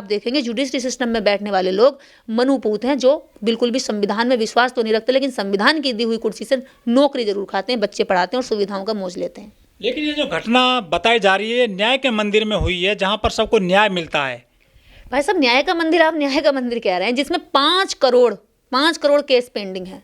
आप देखेंगे judiciary system में बैठने वाले लोग मनुपूत हैं, जो बिल्कुल भी संविधान में विश्वास तो नहीं रखते, लेकिन संविधान की दी हुई कुर्सी से नौकरी जरूर खाते हैं, बच्चे पढ़ाते हैं और सुविधाओं का मौज लेते हैं। लेकिन ये जो घटना बताई जा रही है न्याय के मंदिर में हुई है, जहां पर सबको न्याय मिलता है। भाई साहब, न्याय का मंदिर, आप न्याय का मंदिर कह रहे हैं जिसमें 5 करोड़ केस पेंडिंग है।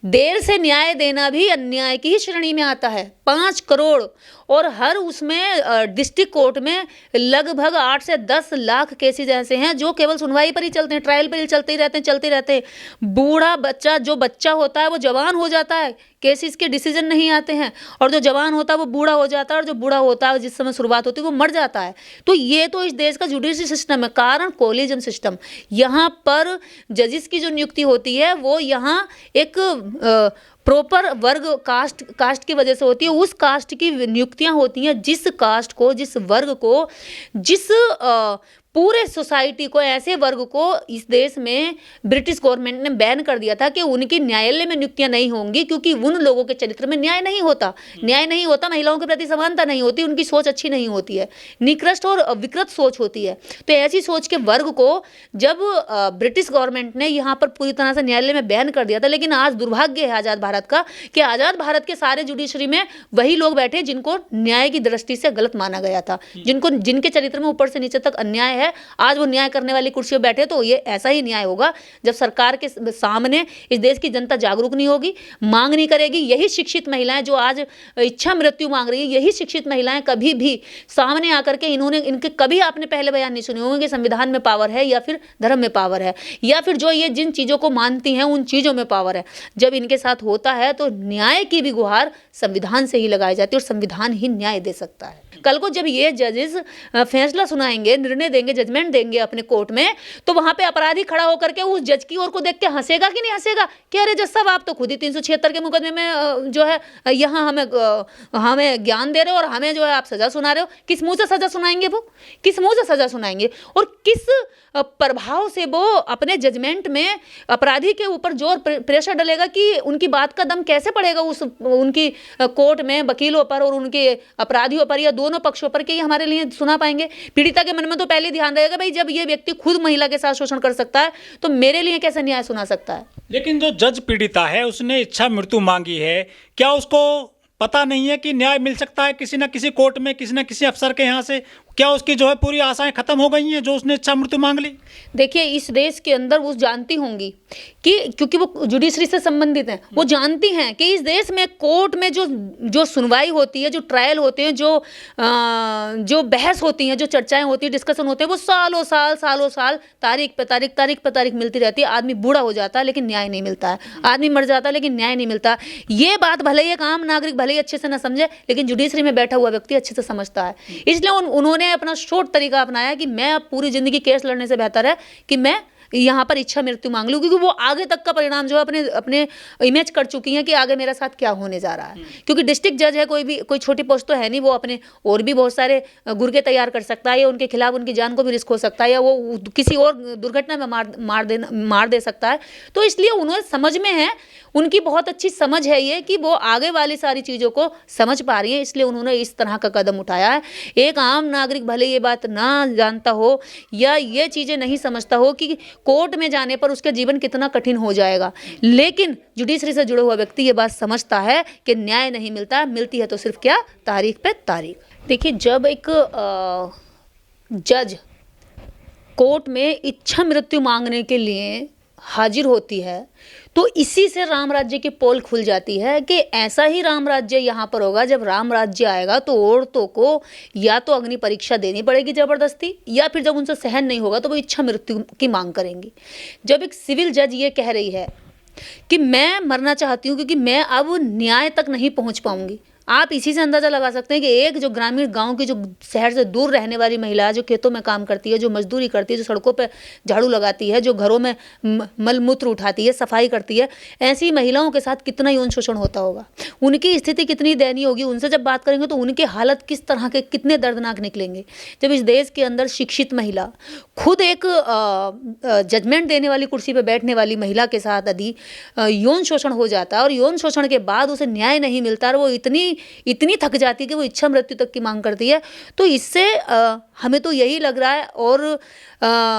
देर से न्याय देना भी अन्याय की ही श्रेणी में आता है। 5 करोड़, और हर उसमें डिस्ट्रिक्ट कोर्ट में लगभग 8 से 10 लाख केसेज ऐसे हैं जो केवल सुनवाई पर ही चलते हैं, ट्रायल पर ही चलते रहते हैं। बूढ़ा बच्चा, जो बच्चा होता है वो जवान हो जाता है, केसेस के डिसीजन नहीं आते हैं, और जो जवान होता है वो बूढ़ा हो जाता है, और जो बूढ़ा होता है जिस समय शुरुआत होती है वो मर जाता है। तो ये तो इस देश का जुडिशरी सिस्टम है, कारण कोलिजन सिस्टम। यहाँ पर जजेस की जो नियुक्ति होती है वो यहाँ एक प्रॉपर वर्ग कास्ट की वजह से होती है। उस कास्ट की नियुक्तियां होती हैं जिस कास्ट को, जिस वर्ग को, जिस पूरे सोसाइटी को, ऐसे वर्ग को इस देश में ब्रिटिश गवर्नमेंट ने बैन कर दिया था कि उनकी न्यायालय में नियुक्तियां नहीं होंगी, क्योंकि उन लोगों के चरित्र में न्याय नहीं होता, महिलाओं के प्रति समानता नहीं होती, उनकी सोच अच्छी नहीं होती है, निकृष्ट और विकृत सोच होती है। तो ऐसी सोच के वर्ग को जब ब्रिटिश गवर्नमेंट ने यहाँ पर पूरी तरह से न्यायालय में बैन कर दिया था, लेकिन आज दुर्भाग्य है आज़ाद भारत का कि आज़ाद भारत के सारे जुडिशरी में वही लोग बैठे जिनको न्याय की दृष्टि से गलत माना गया था, जिनके चरित्र में ऊपर से नीचे तक अन्याय है। आज वो न्याय करने वाली कुर्सी पर बैठे, तो ये ऐसा ही न्याय होगा जब सरकार के सामने इस देश की जनता जागरूक नहीं होगी, मांग नहीं करेगी। यही शिक्षित महिलाएं जो आज इच्छा मृत्यु मांग रही है, यही शिक्षित महिलाएं कभी भी सामने आकर के इनके कभी आपने पहले बयान नहीं सुने होंगे कि संविधान में पावर है या फिर धर्म में पावर है, या फिर जो ये जिन चीजों को मानती हैं उन चीजों में पावर है। जब इनके साथ होता है तो न्याय की भी गुहार संविधान से ही लगाई जाती है, और संविधान ही न्याय दे सकता है। कल को जब ये जजेस फैसला सुनाएंगे, निर्णय देंगे, जजमेंट देंगे अपने कोर्ट में, तो वहां पे अपराधी खड़ा होकर के उस जज की ओर को देख के हंसेगा कि नहीं हंसेगा कि अरे जज साहब, आप तो खुद ही 376 के मुकदमे में जो है यहाँ हमें ज्ञान दे रहे हो और हमें जो है आप सजा सुना रहे हो। किस मुंह से सजा सुनाएंगे वो, किस मुंह से सजा सुनाएंगे, और किस प्रभाव से वो अपने जजमेंट में अपराधी के ऊपर जोर प्रेशर डलेगा कि उनकी बात का दम कैसे पड़ेगा उनकी कोर्ट में वकीलों पर और उनके अपराधियों पर या दोनों पक्षों पर, कि ये हमारे लिए सुना पाएंगे। पीड़िता के मन में तो पहले ध्यान रहेगा, भाई जब ये व्यक्ति खुद महिला के साथ शोषण कर सकता है तो मेरे लिए कैसे न्याय सुना सकता है। लेकिन जो जज पीड़िता है उसने इच्छा मृत्यु मांगी है, क्या उसको पता नहीं है कि न्याय मिल सकता है किसी न किसी कोर्ट में, किसी न किसी अफसर के यहाँ से? क्या उसकी जो है पूरी आशाएं खत्म हो गई हैं जो उसने इच्छा मृत्यु मांग ली? देखिए, इस देश के अंदर वो जानती होंगी कि क्योंकि वो जुडिशरी से संबंधित हैं, वो जानती हैं कि इस देश में कोर्ट में जो सुनवाई होती है, जो ट्रायल होते हैं, जो बहस होती हैं, जो चर्चाएं होती हैं, डिस्कशन होते हैं, वो सालों साल तारीख पे तारीख मिलती रहती है। आदमी बूढ़ा हो जाता है लेकिन न्याय नहीं मिलता है, आदमी मर जाता है लेकिन न्याय नहीं मिलता। ये बात भले ही एक आम नागरिक भले ही अच्छे से ना समझे, लेकिन जुडिशरी में बैठा हुआ व्यक्ति अच्छे से समझता है। इसलिए उन्होंने अपना शॉर्ट तरीका अपनाया कि मैं अब पूरी जिंदगी केस लड़ने से बेहतर है कि मैं यहाँ पर इच्छा मृत्यु मांग लूं, क्योंकि वो आगे तक का परिणाम जो है अपने इमेज कर चुकी हैं कि आगे मेरे साथ क्या होने जा रहा है। क्योंकि डिस्ट्रिक्ट जज है, कोई छोटी पोस्ट तो है नहीं, वो अपने और भी बहुत सारे गुर्गे तैयार कर सकता है, या उनके खिलाफ उनकी जान को भी रिस्क हो सकता है, या वो किसी और दुर्घटना में मार दे सकता है। तो इसलिए उन्होंने समझ में है, उनकी बहुत अच्छी समझ है ये कि वो आगे वाली सारी चीज़ों को समझ पा रही है, इसलिए उन्होंने इस तरह का कदम उठाया है। एक आम नागरिक भले ये बात ना जानता हो या ये चीज़ें नहीं समझता हो कि कोर्ट में जाने पर उसका जीवन कितना कठिन हो जाएगा, लेकिन जुडिशरी से जुड़ा हुआ व्यक्ति ये बात समझता है कि न्याय नहीं मिलता, मिलती है तो सिर्फ क्या, तारीख पे तारीख। देखिए, जब एक जज कोर्ट में इच्छा मृत्यु मांगने के लिए हाजिर होती है तो इसी से राम राज्य की पोल खुल जाती है कि ऐसा ही राम राज्य यहाँ पर होगा। जब राम राज्य आएगा तो औरतों को या तो अग्नि परीक्षा देनी पड़ेगी ज़बरदस्ती, या फिर जब उनसे सहन नहीं होगा तो वो इच्छा मृत्यु की मांग करेंगी। जब एक सिविल जज ये कह रही है कि मैं मरना चाहती हूँ क्योंकि मैं अब न्याय तक नहीं पहुँच पाऊँगी, आप इसी से अंदाज़ा लगा सकते हैं कि एक जो ग्रामीण गांव की, जो शहर से दूर रहने वाली महिला, जो खेतों में काम करती है, जो मजदूरी करती है, जो सड़कों पे झाड़ू लगाती है, जो घरों में मलमूत्र उठाती है, सफाई करती है, ऐसी महिलाओं के साथ कितना यौन शोषण होता होगा, उनकी स्थिति कितनी दयनीय होगी। उनसे जब बात करेंगे तो उनके हालत किस तरह के, कितने दर्दनाक निकलेंगे। जब इस देश के अंदर शिक्षित महिला खुद एक जजमेंट देने वाली कुर्सी पर बैठने वाली महिला के साथ यदि यौन शोषण हो जाता है और यौन शोषण के बाद उसे न्याय नहीं मिलता और वो इतनी इतनी थक जाती है कि वो इच्छा मृत्यु तक की मांग करती है। तो इससे हमें तो यही लग रहा है, और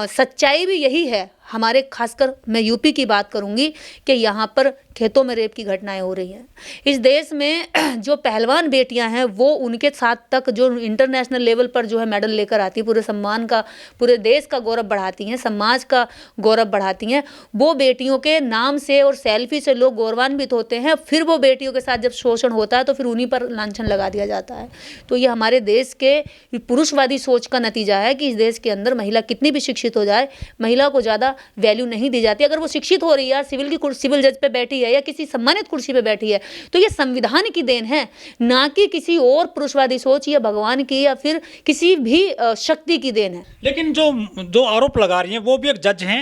सच्चाई भी यही है हमारे, खासकर मैं यूपी की बात करूंगी कि यहाँ पर खेतों में रेप की घटनाएं हो रही हैं। इस देश में जो पहलवान बेटियां हैं वो उनके साथ तक जो इंटरनेशनल लेवल पर जो है मेडल लेकर आती है, पूरे सम्मान का, पूरे देश का गौरव बढ़ाती हैं, समाज का गौरव बढ़ाती हैं, वो बेटियों के नाम से और सेल्फी से लोग गौरवान्वित होते हैं। फिर वो बेटियों के साथ जब शोषण होता है तो फिर उन्हीं पर लांछन लगा दिया जाता है। तो ये हमारे देश के पुरुषवादी सोच का नतीजा है कि इस देश के अंदर महिला कितनी भी शिक्षित हो जाए, महिला को ज़्यादा वैल्यू नहीं दी जाती। अगर वो शिक्षित हो रही है, सिविल जज पे बैठी है या किसी सम्मानित कुर्सी पे बैठी है, तो ये संविधान की देन है, ना कि किसी और पुरुषवादी सोच या भगवान की या फिर किसी भी शक्ति की देन है। लेकिन जो आरोप लगा रही हैं वो भी एक जज हैं,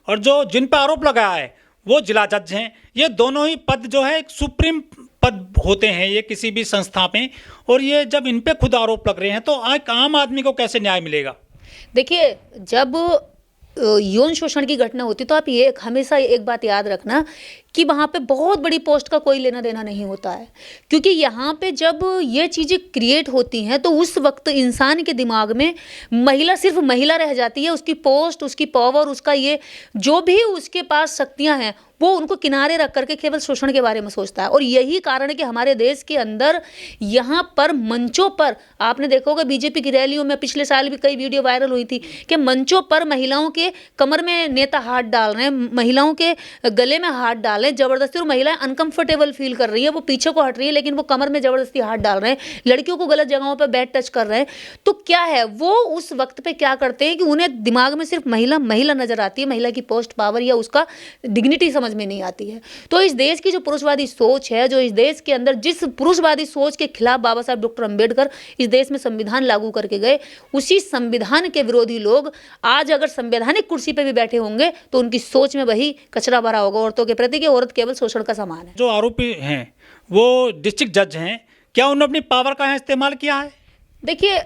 और जो जिन पर आरोप लगाया है वो जिला जज हैं। ये दोनों ही पद जो है एक सुप्रीम पद होते हैं ये किसी भी संस्था में, और ये जब इन पे खुद आरोप लग रहे हैं तो एक आम आदमी को कैसे न्याय मिलेगा? देखिए, जब यौन शोषण की घटना होती तो आप ये हमेशा एक बात याद रखना कि वहाँ पे बहुत बड़ी पोस्ट का कोई लेना देना नहीं होता है, क्योंकि यहाँ पे जब ये चीज़ें क्रिएट होती हैं तो उस वक्त इंसान के दिमाग में महिला सिर्फ महिला रह जाती है। उसकी पोस्ट, उसकी पावर, उसका ये जो भी उसके पास शक्तियाँ हैं वो उनको किनारे रख करके केवल शोषण के बारे में सोचता है। और यही कारण है कि हमारे देश के अंदर यहाँ पर मंचों पर आपने देखा होगा, बीजेपी की रैलियों में पिछले साल भी कई वीडियो वायरल हुई थी कि मंचों पर महिलाओं के कमर में नेता हाथ डाल रहे हैं, महिलाओं के गले में हाथ डाल रहे हैं जबरदस्ती, और महिलाएं अनकंफर्टेबल फील कर रही है, वो पीछे को हट रही है लेकिन वो कमर में जबरदस्ती हाथ डाल रहे हैं, लड़कियों को गलत जगहों पर बैड टच कर रहे हैं। तो क्या है, वो उस वक्त पे क्या करते हैं कि उन्हें दिमाग में सिर्फ महिला महिला नजर आती है, महिला की पोस्ट पावर या उसका डिग्निटी समझ में नहीं आती है। तो इस देश की जो पुरुषवादी सोच है, जो इस देश के अंदर जिस पुरुषवादी सोच के खिलाफ बाबा साहब डॉक्टर अंबेडकर इस देश में संविधान लागू करके गए, उसी संविधान के विरोधी लोग आज अगर संवैधानिक कुर्सी पे भी बैठे होंगे तो उनकी सोच में वही कचरा भरा होगा औरतों के प्रति कि औरत केवल शोषण का सामान है। जो आरोपी हैं वो डिस्ट्रिक्ट जज हैं, क्या उन्होंने अपनी पावर का इस्तेमाल किया है? देखिए,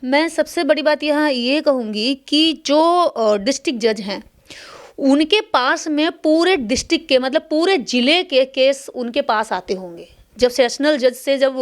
मैं सबसे बड़ी बात यहाँ ये कहूँगी कि जो डिस्ट्रिक्ट जज हैं उनके पास में पूरे डिस्ट्रिक्ट के मतलब पूरे ज़िले के केस उनके पास आते होंगे। जब सेशनल जज से जब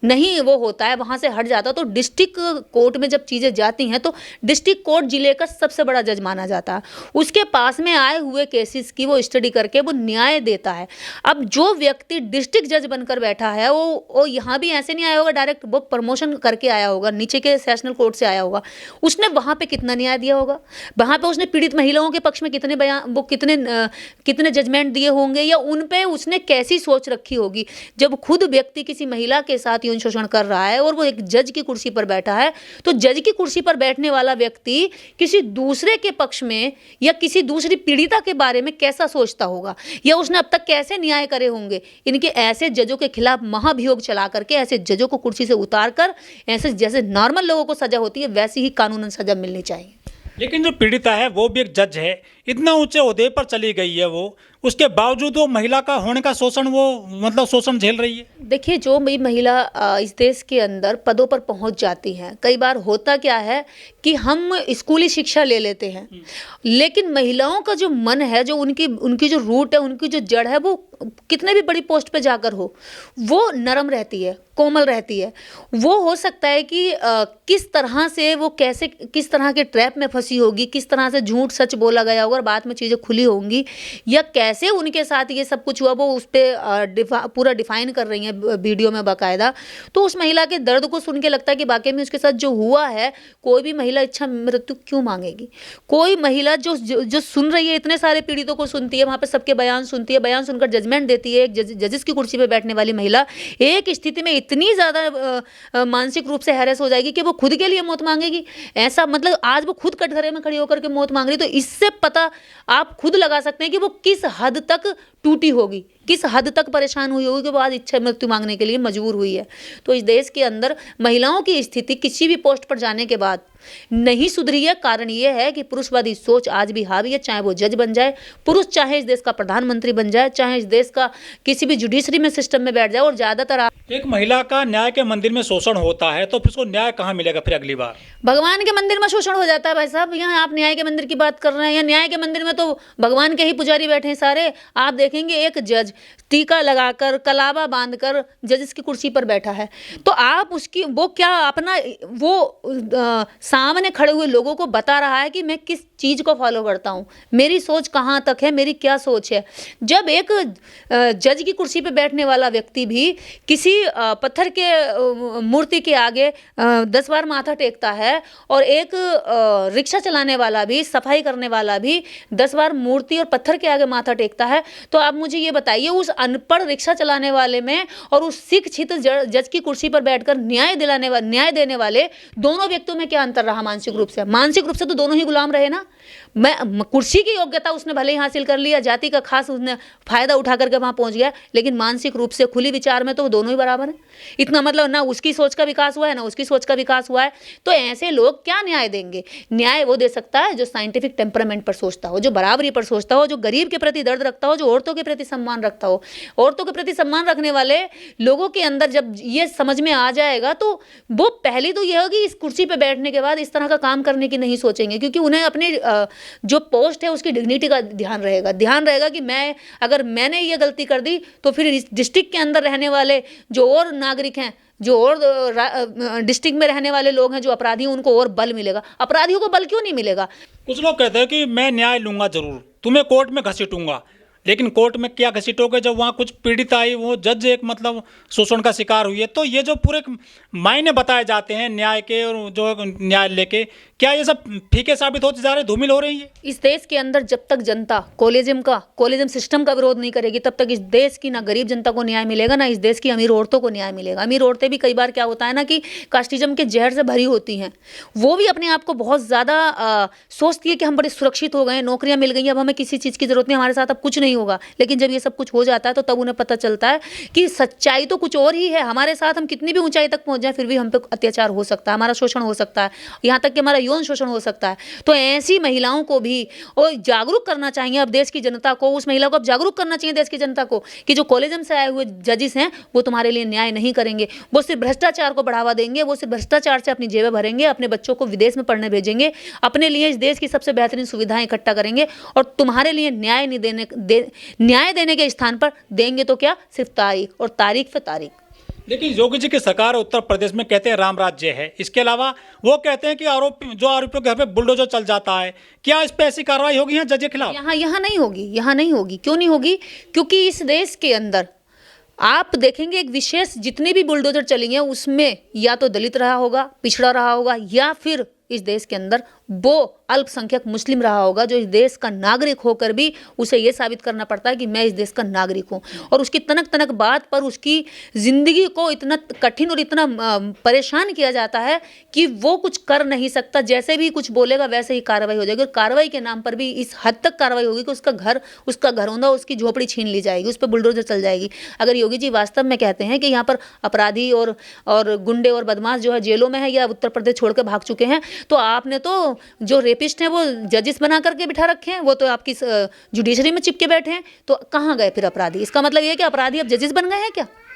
नहीं वो होता है, वहाँ से हट जाता, तो डिस्ट्रिक्ट कोर्ट में जब चीज़ें जाती हैं तो डिस्ट्रिक्ट कोर्ट जिले का सबसे बड़ा जज माना जाता है। उसके पास में आए हुए केसेस की वो स्टडी करके वो न्याय देता है। अब जो व्यक्ति डिस्ट्रिक्ट जज बनकर बैठा है वो यहाँ भी ऐसे नहीं आया होगा डायरेक्ट, वो प्रमोशन करके आया होगा, नीचे के सेशनल कोर्ट से आया होगा। उसने वहाँ पर कितना न्याय दिया होगा, वहाँ पर उसने पीड़ित महिलाओं के पक्ष में कितने बयान, वो कितने जजमेंट दिए होंगे, या उन पर उसने कैसी सोच रखी होगी। जब खुद व्यक्ति किसी महिला के साथ यौन शोषण कर रहा है और वो एक जज की कुर्सी पर बैठा है, तो जज की कुर्सी पर बैठने वाला व्यक्ति किसी दूसरे के पक्ष में या किसी दूसरी पीड़िता के बारे में कैसा सोचता होगा, या उसने अब तक कैसे न्याय करे होंगे। इनके ऐसे जजों के खिलाफ महाभियोग चला करके ऐसे जजों को कुर्सी से उतार कर ऐसे जैसे नॉर्मल लोगों को सजा होती है वैसी ही कानूनन सजा मिलनी चाहिए। लेकिन जो पीड़िता है वो भी एक जज है, इतना ऊंचे ओहदे पर चली गई है वो, उसके बावजूद वो महिला का होने का शोषण, वो मतलब शोषण झेल रही है। देखिए, जो भी महिला इस देश के अंदर पदों पर पहुंच जाती हैं, कई बार होता क्या है कि हम स्कूली शिक्षा ले लेते हैं, लेकिन महिलाओं का जो मन है, जो उनकी जो रूट है, उनकी जो जड़ है, वो कितने भी बड़ी पोस्ट पे जाकर हो वो नरम रहती है, कोमल रहती है। वो हो सकता है कि किस तरह से वो किस तरह के ट्रैप में फंसी होगी, किस तरह से झूठ सच बोला गया होगा और बाद में चीज़ें खुली होंगी, या कैसे उनके साथ ये सब कुछ हुआ, वो उस पर पूरा डिफाइन कर रही हैं वीडियो में बाकायदा। तो उस महिला के दर्द को सुन के लगता है कि वाकई में उसके साथ जो हुआ है, कोई भी महिला इच्छा मृत्यु क्यों मांगेगी। कोई महिला जो सुन रही है, इतने सारे पीड़ितों को सुनती है, वहाँ पर सबके बयान सुनती है, बयान सुनकर जजमेंट देती है, एक जजेस की कुर्सी पर बैठने वाली महिला एक स्थिति में इतनी ज़्यादा मानसिक रूप से हैरेस हो जाएगी कि वो खुद के लिए मौत मांगेगी। ऐसा मतलब आज वो खुद कटघरे में खड़ी होकर के मौत मांग रही, तो इससे पता आप खुद लगा सकते हैं कि वो किस हद तक टूटी होगी, किस हद तक परेशान हुई होगी कि वो आज इच्छा मृत्यु मांगने के लिए मजबूर हुई है। तो इस देश के अंदर महिलाओं की स्थिति किसी भी पोस्ट पर जाने के बाद नहीं सुधरी है। कारण ये है कि पुरुषवादी सोच आज भी हावी है, चाहे वो जज बन जाए पुरुष, चाहे इस देश का प्रधानमंत्री बन जाए, चाहे इस देश का किसी भी जुडिशरी में सिस्टम में बैठ जाए। और ज़्यादातर एक महिला का न्याय के मंदिर में शोषण होता है तो फिर उसको न्याय कहाँ मिलेगा फिर अगली बार? भगवान के मंदिर में शोषण हो जाता है भाई साहब। यहाँ आप न्याय के मंदिर की बात कर रहे हैं, या न्याय के मंदिर में तो भगवान के ही पुजारी बैठे हैं सारे। आप देख देखेंगे एक जज टीका लगाकर कलावा बांधकर जजेस की कुर्सी पर बैठा है, तो आप उसकी वो क्या अपना सामने खड़े हुए लोगों को बता रहा है कि मैं किस चीज़ को फॉलो करता हूँ, मेरी सोच कहाँ तक है, मेरी क्या सोच है। जब एक जज की कुर्सी पर बैठने वाला व्यक्ति भी किसी पत्थर के मूर्ति के आगे 10 बार माथा टेकता है और एक रिक्शा चलाने वाला भी, सफाई करने वाला भी 10 बार मूर्ति और पत्थर के आगे माथा टेकता है, तो आप मुझे ये बताइए उस अनपढ़ रिक्शा चलाने वाले में और उस शिक्षित जज की कुर्सी पर बैठकर न्याय देने वाले दोनों व्यक्तियों में क्या अंतर रहा मानसिक रूप से? मानसिक रूप से तो दोनों ही गुलाम रहे ना। मैं कुर्सी की योग्यता उसने भले ही हासिल कर लिया, जाति का खास उसने फायदा उठा करके वहां पहुंच गया, लेकिन मानसिक रूप से खुली विचार में तो दोनों ही बराबर है। इतना मतलब ना उसकी सोच का विकास हुआ है ना उसकी सोच का विकास हुआ है, तो ऐसे लोग क्या न्याय देंगे? न्याय वो दे सकता है जो साइंटिफिक टेम्परामेंट पर सोचता हो, जो बराबरी पर सोचता हो, जो गरीब के प्रति दर्द रखता हो, जो औरतों के प्रति सम्मान रखता हो। औरतों के प्रति सम्मान रखने वाले लोगों के अंदर जब ये समझ में आ जाएगा तो वो पहली तो यह होगी इस कुर्सी पर बैठने के बाद इस तरह का काम करने की नहीं सोचेंगे, क्योंकि उन्हें अपने जो पोस्ट है उसकी डिग्निटी का ध्यान रहेगा कि मैंने ये गलती कर दी तो फिर इस डिस्ट्रिक्ट के अंदर रहने वाले जो और नागरिक हैं, जो और डिस्ट्रिक्ट में रहने वाले लोग हैं जो अपराधी हैं, उनको और बल मिलेगा। अपराधियों को बल क्यों नहीं मिलेगा? कुछ लोग कहते हैं कि मैं न्याय लूंगा जरूर, तुम्हें कोर्ट में घसीटूंगा, लेकिन कोर्ट में क्या घसीटोगे जब वहाँ कुछ पीड़ित आई, वो जज एक मतलब शोषण का शिकार हुई है। तो ये जो पूरे मायने बताए जाते हैं न्याय के और जो न्यायालय के, क्या ये सब फीके साबित होते जा रहे, धूमिल हो रही है? इस देश के अंदर जब तक जनता कोलिज्म सिस्टम का विरोध नहीं करेगी तब तक इस देश की ना गरीब जनता को न्याय मिलेगा, ना इस देश की अमीर औरतों को न्याय मिलेगा। अमीर औरतें भी कई बार क्या होता है ना कि कास्टिज्म के जहर से भरी होती हैं, वो भी अपने आप को बहुत ज़्यादा सोचती है कि हम बड़े सुरक्षित हो गए, नौकरियाँ मिल गई, अब हमें किसी चीज़ की जरूरत नहीं, हमारे साथ अब कुछ नहीं होगा। लेकिन जब ये सब कुछ हो जाता है तो तब उन्हें पता चलता है कि सच्चाई तो कुछ और ही है। हमारे साथ हम कितनी भी ऊंचाई तक पहुंच जाए फिर भी हम पे अत्याचार हो सकता है, हमारा शोषण हो सकता है, यहाँ तक कि हमारा यौन शोषण हो सकता है। तो ऐसी महिलाओं को भी और जागरूक करना चाहिए अब देश की जनता को, उस महिला को अब जागरूक करना चाहिए देश की जनता को कि जो कॉलेजम से आए हुए जजेस हैं वो तुम्हारे लिए न्याय नहीं करेंगे, वो सिर्फ भ्रष्टाचार को बढ़ावा देंगे, वो सिर्फ भ्रष्टाचार से अपनी जेबें भरेंगे, अपने बच्चों को विदेश में पढ़ने भेजेंगे, अपने लिए इस देश की सबसे बेहतरीन सुविधाएं इकट्ठा करेंगे और तुम्हारे लिए न्याय देने के स्थान पर देंगे तो क्या, सिर्फ तारीख और तारीख पे तारीख। देखिए योगी जी की सरकार उत्तर प्रदेश में कहते हैं राम राज्य है, इसके अलावा वो कहते हैं कि आरोपियों के घर पे बुलडोजर चल जाता है, क्या इस पे ऐसी कार्रवाई होगी यहाँ जज के खिलाफ? यहाँ नहीं होगी। क्यों नहीं होगी? क्योंकि इस देश के अंदर आप देखेंगे एक विशेष जितने भी बुलडोजर चलेंगे उसमें या तो दलित रहा होगा, पिछड़ा रहा होगा, या फिर इस देश के अंदर वो अल्पसंख्यक मुस्लिम रहा होगा जो इस देश का नागरिक होकर भी उसे ये साबित करना पड़ता है कि मैं इस देश का नागरिक हूँ, और उसकी तनक तनक बात पर उसकी ज़िंदगी को इतना कठिन और इतना परेशान किया जाता है कि वो कुछ कर नहीं सकता, जैसे भी कुछ बोलेगा वैसे ही कार्रवाई हो जाएगी। और कार्रवाई के नाम पर भी इस हद तक कार्रवाई होगी कि उसका घरौंदा, उसकी झोपड़ी छीन ली जाएगी, उस पर बुलडोजर चल जाएगी। अगर योगी जी वास्तव में कहते हैं कि यहाँ पर अपराधी और गुंडे और बदमाश जो है जेलों में है या उत्तर प्रदेश छोड़ कर भाग चुके हैं, तो आपने तो जो रेपिस्ट हैं वो जजेस बना करके बिठा रखे हैं, वो तो आपकी जुडिशरी में चिपके बैठे हैं, तो कहाँ गए फिर अपराधी? इसका मतलब ये है कि अपराधी अब जजेस बन गए हैं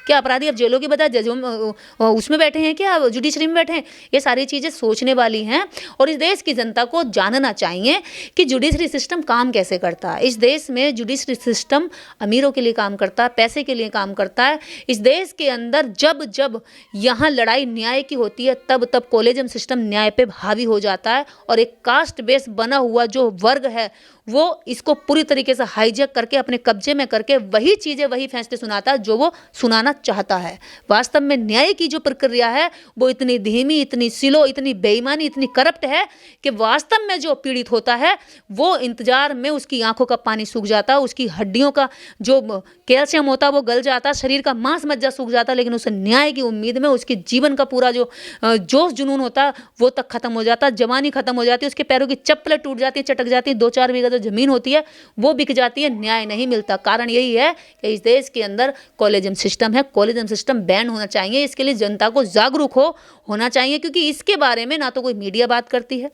क्या अपराधी अब जेलों की बजाय जजों में उसमें बैठे हैं, क्या जुडिशरी में बैठे हैं? ये सारी चीज़ें सोचने वाली हैं और इस देश की जनता को जानना चाहिए कि जुडिशरी सिस्टम काम कैसे करता है। इस देश में जुडिशरी सिस्टम अमीरों के लिए काम करता है, पैसे के लिए काम करता है। इस देश के अंदर जब यहाँ लड़ाई न्याय की होती है तब कॉलेजियम सिस्टम न्याय पे हावी हो जाता है और एक कास्ट बेस बना हुआ जो वर्ग है वो इसको पूरी तरीके से हाईजैक करके अपने कब्जे में करके वही चीज़ें वही फैसले सुनाता है जो वो सुनाना चाहता है। वास्तव में न्याय की जो प्रक्रिया है वो इतनी धीमी, इतनी स्लो, इतनी बेईमानी, इतनी करप्ट है कि वास्तव में जो पीड़ित होता है वो इंतजार में उसकी आंखों का पानी सूख जाता है, उसकी हड्डियों का जो कैल्शियम होता है वो गल जाता है, शरीर का मांस मज्जा सूख जाता है, लेकिन उसे न्याय की उम्मीद में उसके जीवन का पूरा जो जोश जुनून होता है वो तक खत्म हो जाता है, जवानी खत्म हो जाती है, उसके पैरों की चप्पलें टूट जाती है, चटक जाती है, 2-4 बीघा जमीन होती है वो बिक जाती है, न्याय नहीं मिलता। कारण यही है कि इस देश के अंदर कॉलेजियम सिस्टम है, कॉलेजियम सिस्टम बैन होना चाहिए। इसके लिए जनता को जागरूक होना चाहिए, क्योंकि इसके बारे में ना तो कोई मीडिया बात करती है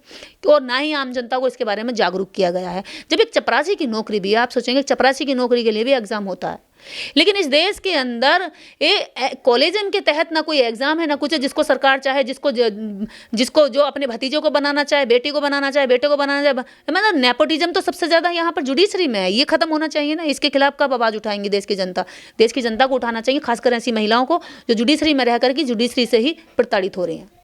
और ना ही आम जनता को इसके बारे में जागरूक किया गया है। जब एक चपरासी की नौकरी भी है, आप सोचेंगे चपरासी की नौकरी के लिए भी एग्जाम होता है, लेकिन इस देश के अंदर कॉलेजन के तहत ना कोई एग्जाम है ना कुछ है, जिसको सरकार चाहे, जिसको जो अपने भतीजों को बनाना चाहे, बेटी को बनाना चाहे, बेटे को बनाना चाहे, मतलब नेपोटिज्म तो सबसे ज़्यादा यहाँ पर जुडिशरी में है। ये खत्म होना चाहिए ना। इसके खिलाफ कब आवाज़ उठाएंगी देश की जनता? देश की जनता को उठाना चाहिए, खासकर ऐसी महिलाओं को जो जुडिशरी में रह करके जुडिशरी से ही प्रताड़ित हो रही हैं।